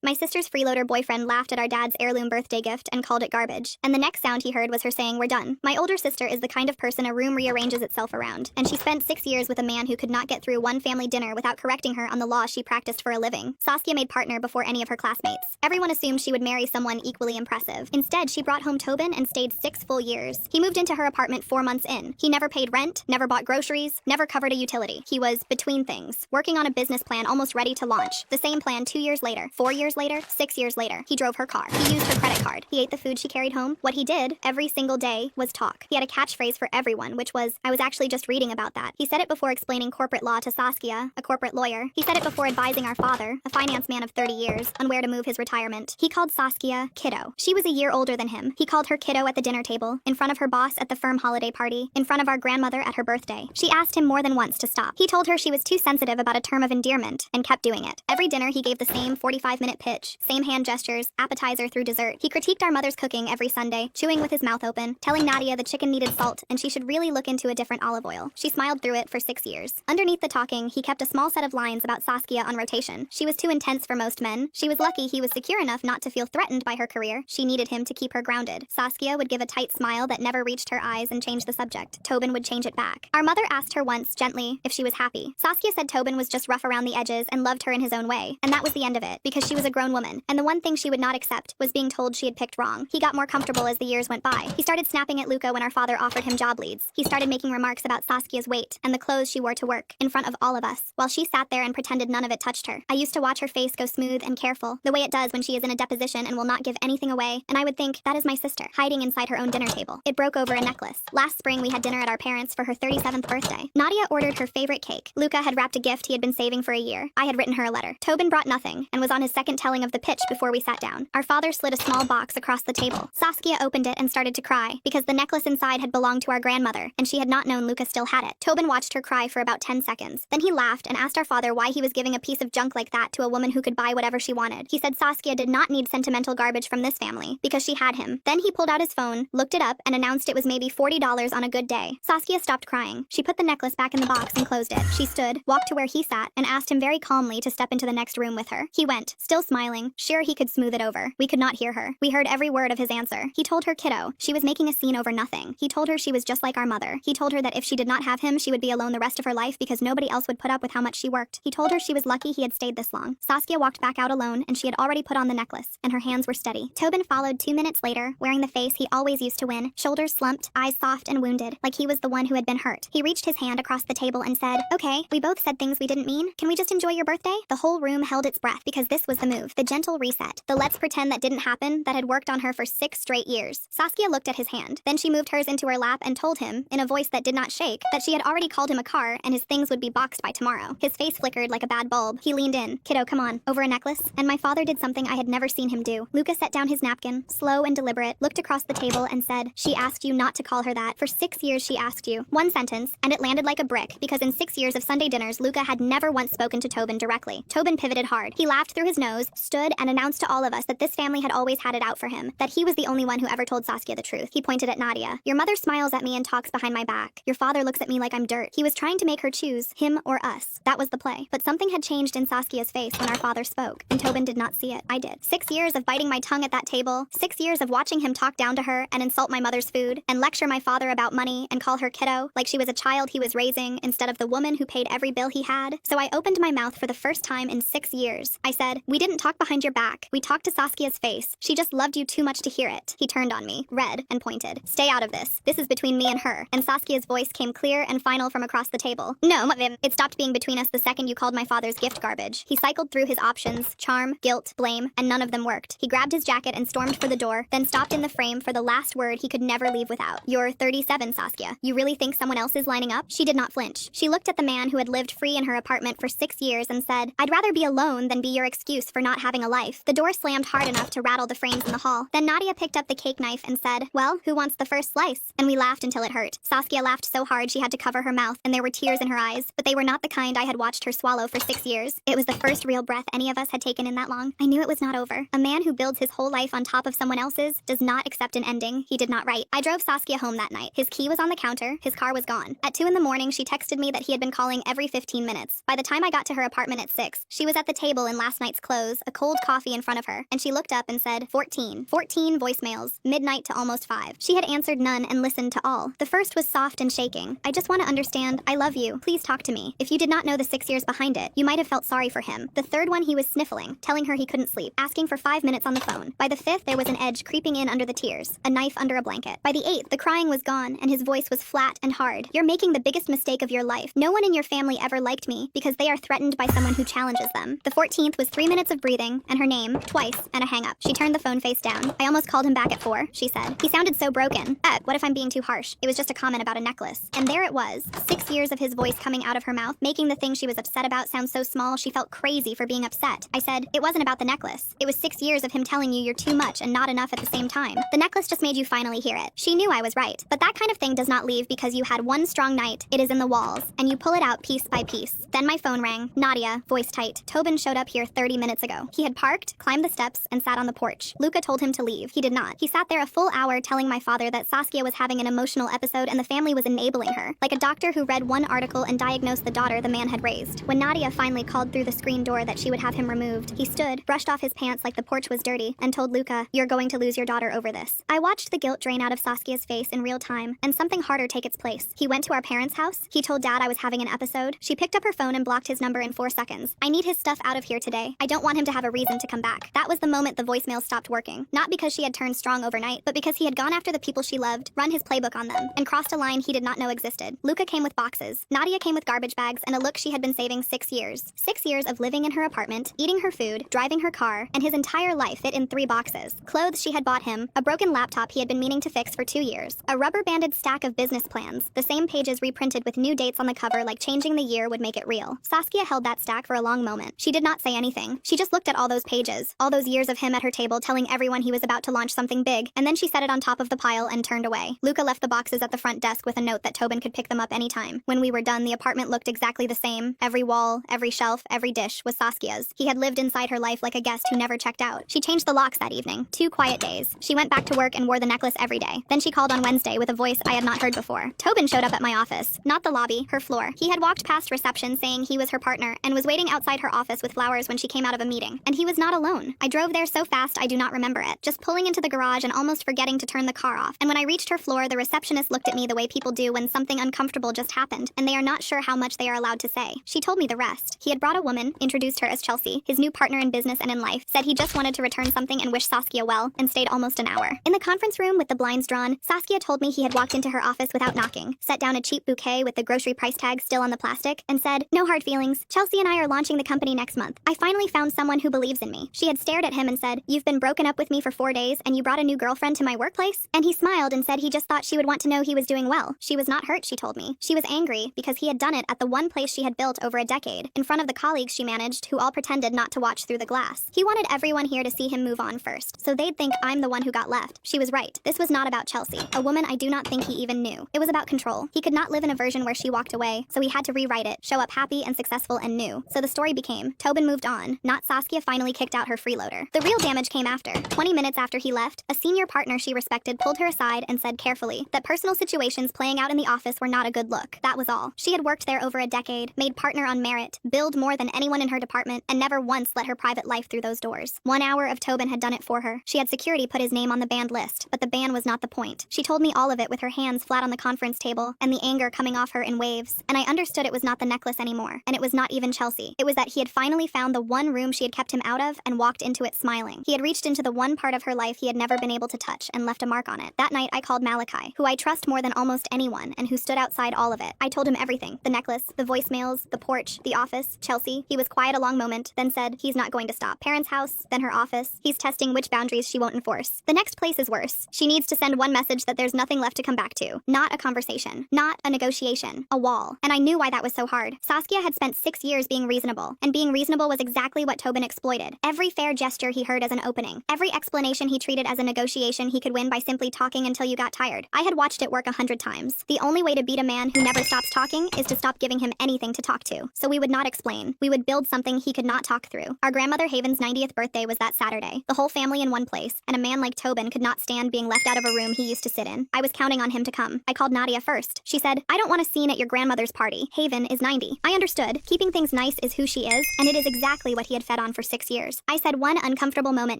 My sister's freeloader boyfriend laughed at our dad's heirloom birthday gift and called it garbage. And the next sound he heard was her saying, "We're done." My older sister is the kind of person a room rearranges itself around, and she spent 6 years with a man who could not get through one family dinner without correcting her on the law she practiced for a living. Saskia made partner before any of her classmates. Everyone assumed she would marry someone equally impressive. Instead, she brought home Tobin and stayed 6 full years. He moved into her apartment 4 months in. He never paid rent, never bought groceries, never covered a utility. He was between things, working on a business plan almost ready to launch. The same plan 2 years later, 4 years later, 6 years later. He drove her car. He used her credit card. He ate the food she carried home. What he did every single day was talk. He had a catchphrase for everyone, which was, "I was actually just reading about that." He said it before explaining corporate law to Saskia, a corporate lawyer. He said it before advising our father, a finance man of 30 years, on where to move his retirement. He called Saskia kiddo. She was a year older than him. He called her kiddo at the dinner table, in front of her boss at the firm holiday party, in front of our grandmother at her birthday. She asked him more than once to stop. He told her she was too sensitive about a term of endearment, and kept doing it. Every dinner he gave the same 45-minute pitch, same hand gestures, appetizer through dessert. He critiqued our mother's cooking every Sunday, chewing with his mouth open, telling Nadia the chicken needed salt and she should really look into a different olive oil. She smiled through it for 6 years. Underneath the talking, he kept a small set of lines about Saskia on rotation. She was too intense for most men. She was lucky he was secure enough not to feel threatened by her career. She needed him to keep her grounded. Saskia would give a tight smile that never reached her eyes and change the subject. Tobin would change it back. Our mother asked her once, gently, if she was happy. Saskia said Tobin was just rough around the edges and loved her in his own way. And that was the end of it, because she was a grown woman. And the one thing she would not accept was being told she had picked wrong. He got more comfortable as the years went by. He started snapping at Luca when our father offered him job leads. He started making remarks about Saskia's weight and the clothes she wore to work, in front of all of us, while she sat there and pretended none of it touched her. I used to watch her face go smooth and careful, the way it does when she is in a deposition and will not give anything away, and I would think, that is my sister, hiding inside her own dinner table. It broke over a necklace. Last spring we had dinner at our parents' for her 37th birthday. Nadia ordered her favorite cake. Luca had wrapped a gift he had been saving for a year. I had written her a letter. Tobin brought nothing, and was on his second telling of the pitch before we sat down. Our father slid a small box across the table. Saskia opened it and started to cry, because the necklace inside had belonged to our grandmother, and she had not known Luca still had it. Tobin watched her cry for about 10 seconds. Then he laughed and asked our father why he was giving a piece of junk like that to a woman who could buy whatever she wanted. He said Saskia did not need sentimental garbage from this family, because she had him. Then he pulled out his phone, looked it up, and announced it was maybe $40 on a good day. Saskia stopped crying. She put the necklace back in the box and closed it. She stood, walked to where he sat, and asked him very calmly to step into the next room with her. He went, still smiling, sure he could smooth it over. We could not hear her. We heard every word of his answer. He told her kiddo. She was making a scene over nothing. He told her she was just like our mother. He told her that if she did not have him, she would be alone the rest of her life because nobody else would put up with how much she worked. He told her she was lucky he had stayed this long. Saskia walked back out alone, and she had already put on the necklace, and her hands were steady. Tobin followed 2 minutes later, wearing the face he always used to win, shoulders slumped, eyes soft and wounded, like he was the one who had been hurt. He reached his hand across the table and said, "Okay, we both said things we didn't mean. Can we just enjoy your birthday?" The whole room held its breath because this was the move, the gentle reset, the let's pretend that didn't happen that had worked on her for 6 straight years. Saskia looked at his hand. Then she moved hers into her lap and told him, in a voice that did not shake, that she had already called him a car and his things would be boxed by tomorrow. His face flickered like a bad bulb. He leaned in. "Kiddo, come on." Over a necklace. And my father did something I had never seen him do. Luca set down his napkin, slow and deliberate, looked across the table and said, "She asked you not to call her that. For 6 years she asked you." One sentence, and it landed like a brick, because in 6 years of Sunday dinners, Luca had never once spoken to Tobin directly. Tobin pivoted hard. He laughed through his nose, stood, and announced to all of us that this family had always had it out for him, that he was the only one who ever told Saskia the truth. He pointed at Nadia. "Your mother smiles at me and talks behind my back. Your father looks at me like I'm dirt." He was trying to make her choose him or us. That was the play. But something had changed in Saskia's face when our father spoke, and Tobin did not see it. I did. 6 years of biting my tongue at that table, 6 years of watching him talk down to her and insult my mother's food, and lecture my father about money and call her kiddo, like she was a child he was raising instead of the woman who paid every bill he had. So I opened my mouth for the first time in 6 years. I said, "We didn't talk behind your back. We talked to Saskia's face. She just loved you too much to hear it." He turned on me, red, and pointed. "Stay out of this. This is between me and her." And Saskia's voice came clear and final from across the table. "No, it stopped being between us the second you called my father's gift garbage." He cycled through his options, charm, guilt, blame, and none of them worked. He grabbed his jacket and stormed for the door, then stopped in the frame for the last word he could never leave without. "You're 37, Saskia. You really think someone else is lining up?" She did not flinch. She looked at the man who had lived free in her apartment for 6 years and said, "I'd rather be alone than be your excuse for not having a life." The door slammed hard enough to rattle the frames in the hall. Then Nadia picked up the cake knife and said, "Well, who wants the first slice?" And we laughed until it hurt. Saskia laughed so hard she had to cover her mouth, and there were tears in her eyes, but they were not the kind I had watched her swallow for 6 years. It was the first real breath any of us had taken in that long. I knew it was not over. A man who builds his whole life on top of someone else's does not accept an ending he did not write. I drove Saskia home that night. His key was on the counter. His car was gone. At 2 in the morning, she texted me that he had been calling every 15 minutes. By the time I got to her apartment at 6, she was at the table in last night's clothes, clothes, a cold coffee in front of her, and she looked up and said, 14. 14 voicemails, midnight to almost 5. She had answered none and listened to all. The first was soft and shaking. I just want to understand. I love you. Please talk to me. If you did not know the 6 years behind it, you might have felt sorry for him. The third one, he was sniffling, telling her he couldn't sleep, asking for 5 minutes on the phone. By the fifth, there was an edge creeping in under the tears, a knife under a blanket. By the eighth, the crying was gone, and his voice was flat and hard. You're making the biggest mistake of your life. No one in your family ever liked me because they are threatened by someone who challenges them. The 14th was 3 minutes of breathing, and her name, twice, and a hang-up. She turned the phone face down. I almost called him back at 4, she said. He sounded so broken. What if I'm being too harsh? It was just a comment about a necklace. And there it was, 6 years of his voice coming out of her mouth, making the thing she was upset about sound so small she felt crazy for being upset. I said, it wasn't about the necklace. It was 6 years of him telling you you're too much and not enough at the same time. The necklace just made you finally hear it. She knew I was right. But that kind of thing does not leave because you had one strong night. It is in the walls, and you pull it out piece by piece. Then my phone rang. Nadia, voice tight. Tobin showed up here 30 minutes ago. He had parked, climbed the steps, and sat on the porch. Luca told him to leave. He did not. He sat there a full hour telling my father that Saskia was having an emotional episode and the family was enabling her, like a doctor who read one article and diagnosed the daughter the man had raised. When Nadia finally called through the screen door that she would have him removed, he stood, brushed off his pants like the porch was dirty, and told Luca, you're going to lose your daughter over this. I watched the guilt drain out of Saskia's face in real time, and something harder take its place. He went to our parents' house. He told Dad I was having an episode. She picked up her phone and blocked his number in 4 seconds. I need his stuff out of here today. I don't want him to have a reason to come back. That was the moment the voicemail stopped working. Not because she had turned strong overnight, but because he had gone after the people she loved, run his playbook on them, and crossed a line he did not know existed. Luca came with boxes. Nadia came with garbage bags and a look she had been saving 6 years. 6 years of living in her apartment, eating her food, driving her car, and his entire life fit in 3 boxes. Clothes she had bought him, a broken laptop he had been meaning to fix for 2 years, a rubber-banded stack of business plans, the same pages reprinted with new dates on the cover like changing the year would make it real. Saskia held that stack for a long moment. She did not say anything. She just looked at all those pages, all those years of him at her table telling everyone he was about to launch something big, and then she set it on top of the pile and turned away. Luca left the boxes at the front desk with a note that Tobin could pick them up anytime. When we were done, the apartment looked exactly the same. Every wall, every shelf, every dish was Saskia's. He had lived inside her life like a guest who never checked out. She changed the locks that evening. 2 quiet days. She went back to work and wore the necklace every day. Then she called on Wednesday with a voice I had not heard before. Tobin showed up at my office. Not the lobby, her floor. He had walked past reception saying he was her partner and was waiting outside her office with flowers when she came out of a meeting. And he was not alone. I drove there so fast I do not remember it. Just pulling into the garage and almost forgetting to turn the car off. And when I reached her floor, the receptionist looked at me the way people do when something uncomfortable just happened, and they are not sure how much they are allowed to say. She told me the rest. He had brought a woman, introduced her as Chelsea, his new partner in business and in life, said he just wanted to return something and wish Saskia well, and stayed almost an hour. In the conference room with the blinds drawn, Saskia told me he had walked into her office without knocking, set down a cheap bouquet with the grocery price tag still on the plastic, and said, no hard feelings. Chelsea and I are launching the company next month. I finally found someone who believes in me. She had stared at him and said, you've been broken up with me for 4 days, and you brought a new girlfriend to my workplace? And he smiled and said he just thought she would want to know he was doing well. She was not hurt, she told me. She was angry because he had done it at the one place she had built over a decade, in front of the colleagues she managed who all pretended not to watch through the glass. He wanted everyone here to see him move on first, so they'd think I'm the one who got left. She was right. This was not about Chelsea, a woman I do not think he even knew. It was about control. He could not live in a version where she walked away, so he had to rewrite it, show up happy and successful and new. So the story became, Tobin moved on, not Saskia finally kicked out her freeloader. The real damage came after. 20 minutes after he left, a senior partner she respected pulled her aside and said carefully that personal situations playing out in the office were not a good look. That was all. She had worked there over a decade, made partner on merit, billed more than anyone in her department, and never once let her private life through those doors. 1 hour of Tobin had done it for her. She had security put his name on the banned list, but the ban was not the point. She told me all of it with her hands flat on the conference table, and the anger coming off her in waves, and I understood it was not the necklace anymore, and it was not even Chelsea. It was that he had finally found the one room she had kept him out of and walked into it smiling. He had reached into the one part of her life he had never been able to touch and left a mark on it. That night I called Malachi, who I trust more than almost anyone and who stood outside all of it. I told him everything. The necklace, the voicemails, the porch, the office, Chelsea. He was quiet a long moment, then said, he's not going to stop. Parents' house, then her office. He's testing which boundaries she won't enforce. The next place is worse. She needs to send one message that there's nothing left to come back to. Not a conversation. Not a negotiation. A wall. And I knew why that was so hard. Saskia had spent 6 years being reasonable, and being reasonable was exactly what Tobin exploited. Every fair gesture he heard as an opening. Every explanation he treated as a negotiation he could win by simply talking until you got tired. I had watched it work 100 times. The only way to beat a man who never stops talking is to stop giving him anything to talk to. So we would not explain. We would build something he could not talk through. Our grandmother Haven's 90th birthday was that Saturday. The whole family in one place, and a man like Tobin could not stand being left out of a room he used to sit in. I was counting on him to come. I called Nadia first. She said, I don't want a scene at your grandmother's party. Haven is 90. I understood. Keeping things nice is who she is, and it is exactly what he had fed fed on for 6 years. I said one uncomfortable moment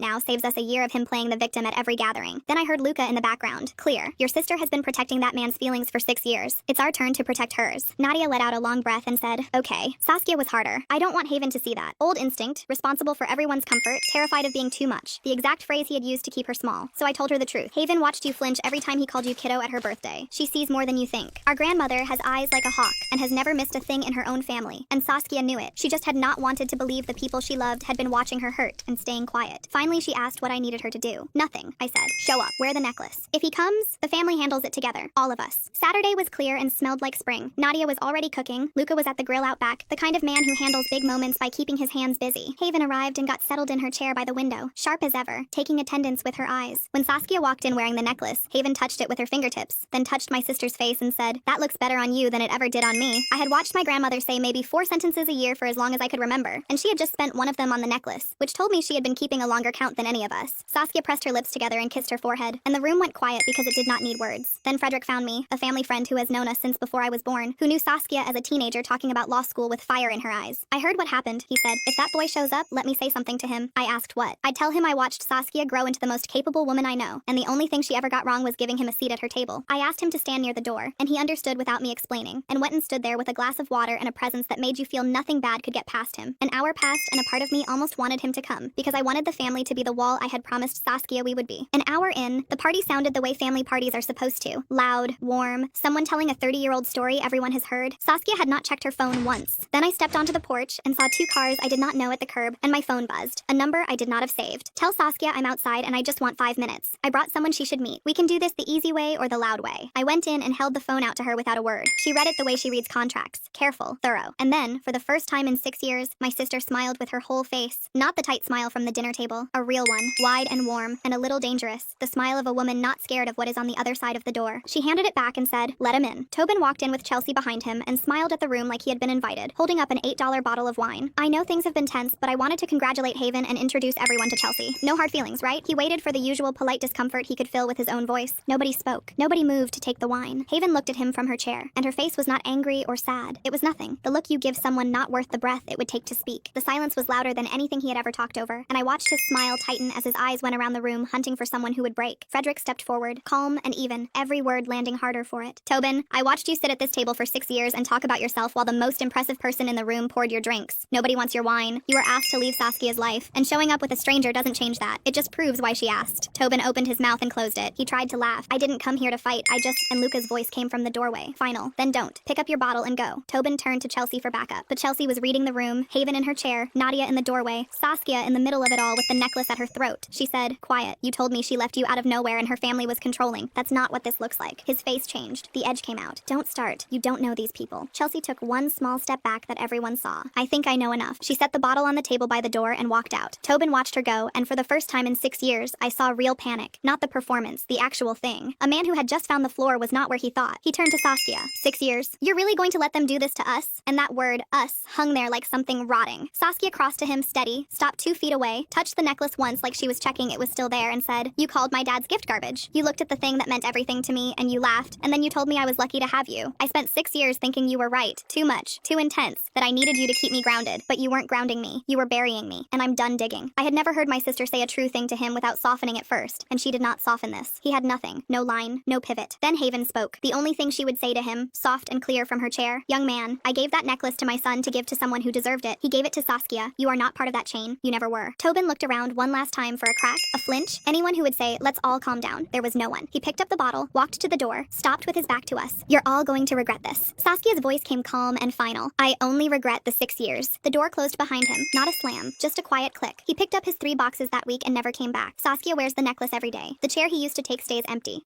now saves us a year of him playing the victim at every gathering. Then I heard Luca in the background. Clear. Your sister has been protecting that man's feelings for 6 years. It's our turn to protect hers. Nadia let out a long breath and said, okay. Saskia was harder. I don't want Haven to see that. Old instinct, responsible for everyone's comfort, terrified of being too much. The exact phrase he had used to keep her small. So I told her the truth. Haven watched you flinch every time he called you kiddo at her birthday. She sees more than you think. Our grandmother has eyes like a hawk and has never missed a thing in her own family. And Saskia knew it. She just had not wanted to believe the people she loved had been watching her hurt and staying quiet. Finally, she asked what I needed her to do. Nothing, I said. Show up. Wear the necklace. If he comes, the family handles it together. All of us. Saturday was clear and smelled like spring. Nadia was already cooking. Luca was at the grill out back, the kind of man who handles big moments by keeping his hands busy. Haven arrived and got settled in her chair by the window, sharp as ever, taking attendance with her eyes. When Saskia walked in wearing the necklace, Haven touched it with her fingertips, then touched my sister's face and said, that looks better on you than it ever did on me. I had watched my grandmother say maybe 4 sentences a year for as long as I could remember, and she had just spent one of them on the necklace, which told me she had been keeping a longer count than any of us. Saskia pressed her lips together and kissed her forehead, and the room went quiet because it did not need words. Then Frederick found me, a family friend who has known us since before I was born, who knew Saskia as a teenager talking about law school with fire in her eyes. I heard what happened, he said. If that boy shows up, let me say something to him. I asked what. I'd tell him I watched Saskia grow into the most capable woman I know, and the only thing she ever got wrong was giving him a seat at her table. I asked him to stand near the door, and he understood without me explaining, and went and stood there with a glass of water and a presence that made you feel nothing bad could get past him. An hour passed, and a part of me almost wanted him to come, because I wanted the family to be the wall I had promised Saskia we would be. An hour in, the party sounded the way family parties are supposed to. Loud, warm, someone telling a 30-year-old story everyone has heard. Saskia had not checked her phone once. Then I stepped onto the porch and saw 2 cars I did not know at the curb, and my phone buzzed. A number I did not have saved. Tell Saskia I'm outside and I just want 5 minutes. I brought someone she should meet. We can do this the easy way or the loud way. I went in and held the phone out to her without a word. She read it the way she reads contracts. Careful, thorough. And then, for the first time in 6 years, my sister smiled with her whole face. Not the tight smile from the dinner table. A real one. Wide and warm, and a little dangerous. The smile of a woman not scared of what is on the other side of the door. She handed it back and said, let him in. Tobin walked in with Chelsea behind him and smiled at the room like he had been invited, holding up an $8 bottle of wine. I know things have been tense, but I wanted to congratulate Haven and introduce everyone to Chelsea. No hard feelings, right? He waited for the usual polite discomfort he could fill with his own voice. Nobody spoke. Nobody moved to take the wine. Haven looked at him from her chair, and her face was not angry or sad. It was nothing. The look you give someone not worth the breath it would take to speak. The silence was louder than anything he had ever talked over, and I watched his smile tighten as his eyes went around the room hunting for someone who would break. Frederick stepped forward, calm and even, every word landing harder for it. Tobin, I watched you sit at this table for 6 years and talk about yourself while the most impressive person in the room poured your drinks. Nobody wants your wine. You were asked to leave Saskia's life, and showing up with a stranger doesn't change that. It just proves why she asked. Tobin opened his mouth and closed it. He tried to laugh. I didn't come here to fight. And Luca's voice came from the doorway. Final. Then don't. Pick up your bottle and go. Tobin turned to Chelsea for backup, but Chelsea was reading the room, Haven in her chair, Nadia in the doorway, Saskia in the middle of it all with the necklace at her throat. She said, quiet. You told me she left you out of nowhere and her family was controlling. That's not what this looks like. His face changed. The edge came out. Don't start. You don't know these people. Chelsea took one small step back that everyone saw. I think I know enough. She set the bottle on the table by the door and walked out. Tobin watched her go, and for the first time in 6 years, I saw real panic. Not the performance, the actual thing. A man who had just found the floor was not where he thought. He turned to Saskia. 6 years? You're really going to let them do this to us? And that word, us, hung there like something rotting. Saskia crossed to him steady, stopped 2 feet away, touched the necklace once like she was checking it was still there, and said, you called my dad's gift garbage. You looked at the thing that meant everything to me, and you laughed, and then you told me I was lucky to have you. I spent 6 years thinking you were right. Too much. Too intense. That I needed you to keep me grounded. But you weren't grounding me. You were burying me. And I'm done digging. I had never heard my sister say a true thing to him without softening it first, and she did not soften this. He had nothing. No line. No pivot. Then Haven spoke. The only thing she would say to him, soft and clear from her chair, young man, I gave that necklace to my son to give to someone who deserved it. He gave it to Saskia. You are not part of that chain. You never were. Tobin looked around one last time for a crack, a flinch, anyone who would say, let's all calm down. There was no one. He picked up the bottle, walked to the door, stopped with his back to us. You're all going to regret this. Saskia's voice came calm and final. I only regret the 6 years. The door closed behind him. Not a slam, just a quiet click. He picked up his 3 boxes that week and never came back. Saskia wears the necklace every day. The chair he used to take stays empty.